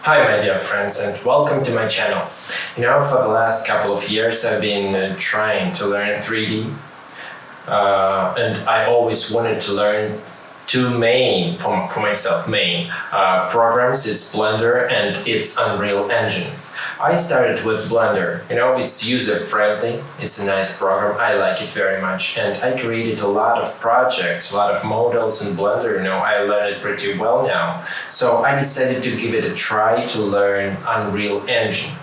Hi my dear friends and welcome to my channel. For the last couple of years I've been trying to learn 3D and I always wanted to learn two main programs. It's Blender and it's Unreal Engine. I started with Blender. It's user-friendly, it's a nice program, I like it very much, and I created a lot of projects, a lot of models in Blender. I learned it pretty well now. So I decided to give it a try to learn Unreal Engine.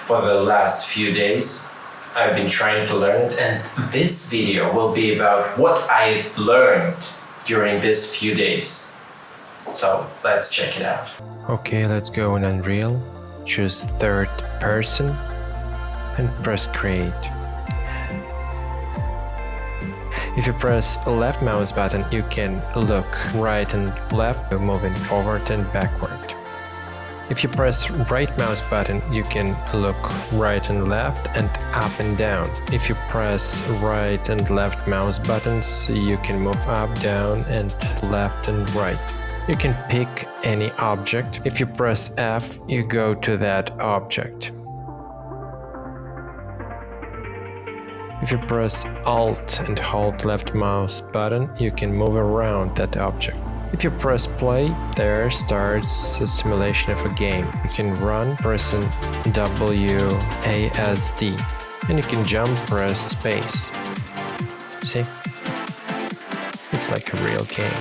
For the last few days, I've been trying to learn it, and this video will be about what I've learned during these few days. So let's check it out. Okay, let's go in Unreal. Choose third person and press create. If you press left mouse button, you can look right and left, moving forward and backward. If you press right mouse button, you can look right and left and up and down. If you press right and left mouse buttons, you can move up, down and left and right. You can pick any object. If you press F, you go to that object. If you press Alt and hold left mouse button, you can move around that object. If you press play, there starts a simulation of a game. You can run pressing WASD, and you can jump, press space. See? It's like a real game.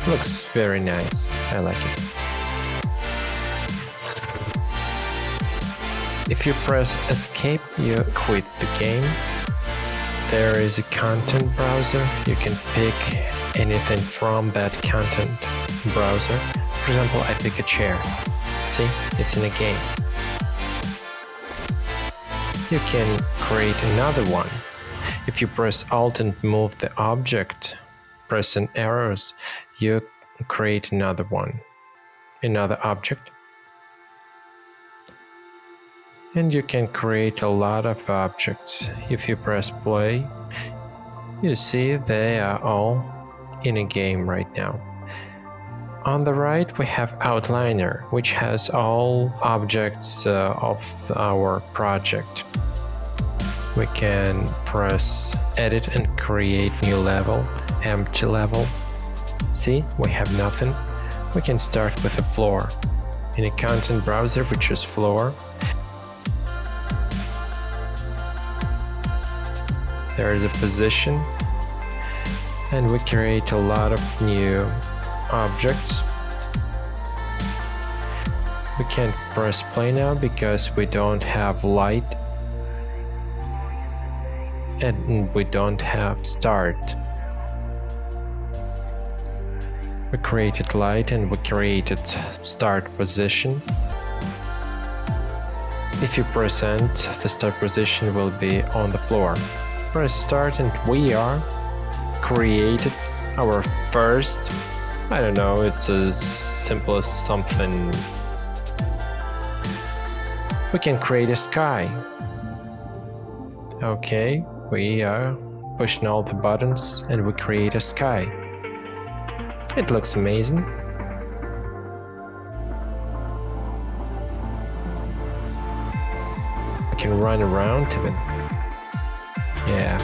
Looks very nice, I like it. If you press escape, you quit the game. There is a content browser. You can pick anything from that content browser. For example, I pick a chair. See, it's in a game. You can create another one. If you press Alt and move the object, pressing arrows, you create another one, another object. And you can create a lot of objects. If you press play, you see they are all in a game right now. On the right we have Outliner, which has all objects of our project. We can press edit and create new level, empty level. See, we have nothing. We can start with a floor. In a content browser we choose floor. There is a position, and we create a lot of new objects. We can't press play now because we don't have light and we don't have start. We created light and we created start position. If you press End, the start position will be on the floor. Press start and we are created our first, I don't know, it's as simple as something. We can create a sky. Okay, we are pushing all the buttons and we create a sky. It looks amazing. We can run around even. Yeah.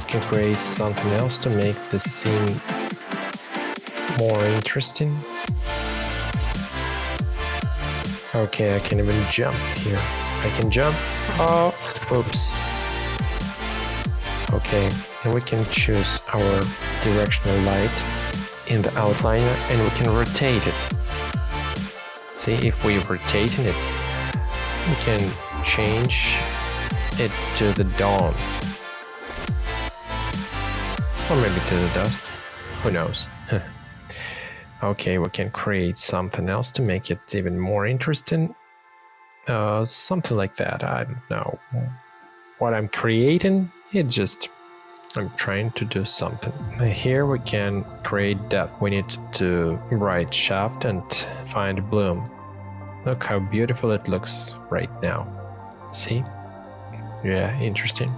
We can create something else to make the scene more interesting. Okay, I can even jump here. I can jump. Oh, oops. Okay, and we can choose our directional light in the outliner and we can rotate it. See, if we rotate it, we can change it to the dawn. Or maybe to the dusk. Who knows? Okay, we can create something else to make it even more interesting. Something like that. I don't know what I'm creating. I'm trying to do something. Here we can create depth. We need to right shaft and find bloom. Look how beautiful it looks right now. See? Yeah, interesting.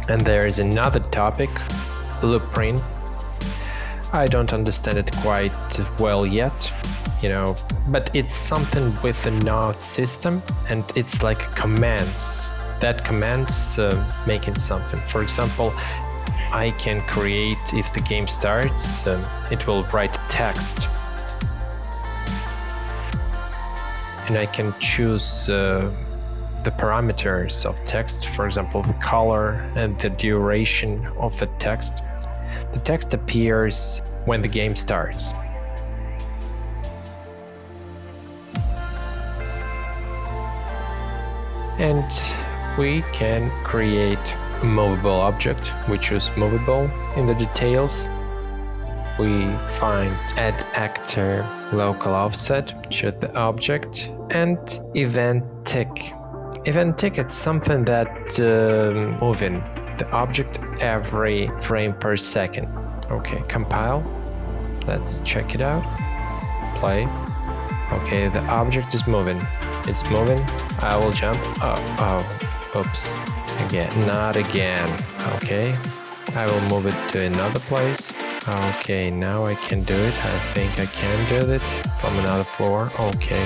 And there is another topic, blueprint. I don't understand it quite well yet, but it's something with a node system, and it's like commands. That commands making something. For example, I can create, if the game starts, it will write text. And I can choose the parameters of text, for example, the color and the duration of the text. The text appears when the game starts. And we can create a movable object. We choose movable in the details. We find add actor local offset, choose the object, and event tick. Event tick is something that moving the object every frame per second. Okay, compile. Let's check it out. Play. Okay, the object is moving. It's moving. I will jump. Oops. Again, not again. Okay, I will move it to another place. Okay, now I can do it. I think I can do it from another floor. Okay,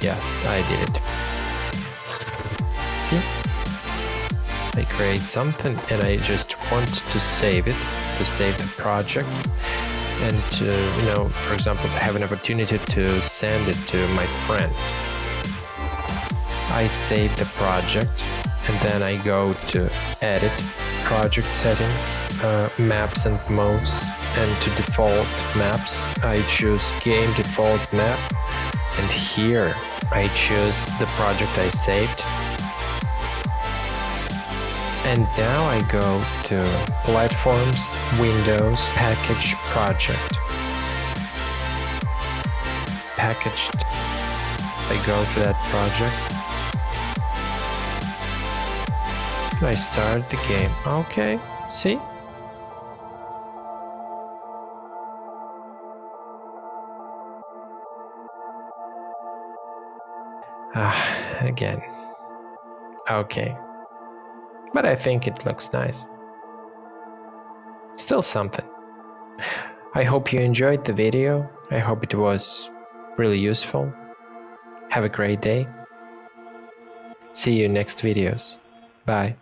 yes, I did it. See? I create something and I just want to save it, to save the project, and to, for example, to have an opportunity to send it to my friend. I save the project and then I go to edit, project settings, maps and modes, and to default maps I choose game default map, and here I choose the project I saved. And now I go to platforms, Windows, package project. Packaged. I go to that project. I start the game. Okay, see? Again. Okay. But I think it looks nice. Still something. I hope you enjoyed the video. I hope it was really useful. Have a great day. See you next videos. Bye.